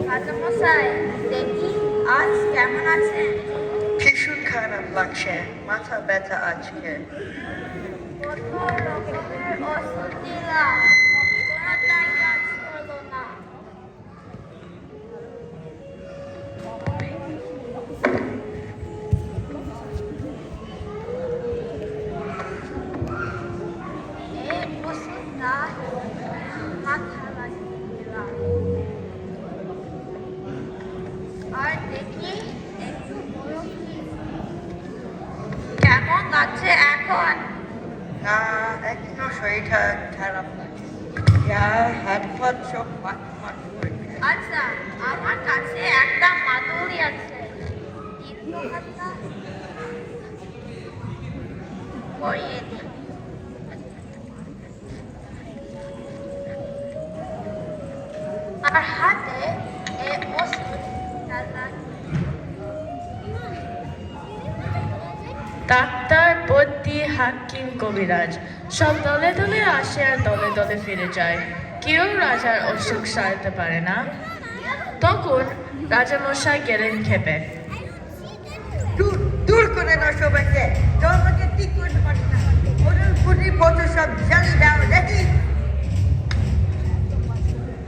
রাজামশাই, দেখি আজ কেমন আছেন? ভীষণ খারাপ লাগছে, মাথা ব্যথা আজকে। কত রকমের ওষুধ দিলাম, কোনোটাই কাজ হলো না। এই ওষুধটা মাথা লাগিয়ে দিলাম। আর দেখি একটু বরফি কেমন লাগছে এখন? এখনো শরীরটা খারাপ লাগছে। হাত পাত সব মাঠ মাঠ করছে। আচ্ছা, আমার কাছে একটা মাদুলি আছে, তিন হাতটা পরিয়ে দিই। আর হাতে এই ওষুধটা লাগিয়ে ডাক্তার, বদ্যি, হাকিম, কবিরাজ সব দলে দলে আসে আর দলে দলে ফিরে যায়। কেউ রাজার অসুখ সারাতে পারে না। তখন রাজামশাই গেলেন খেপে।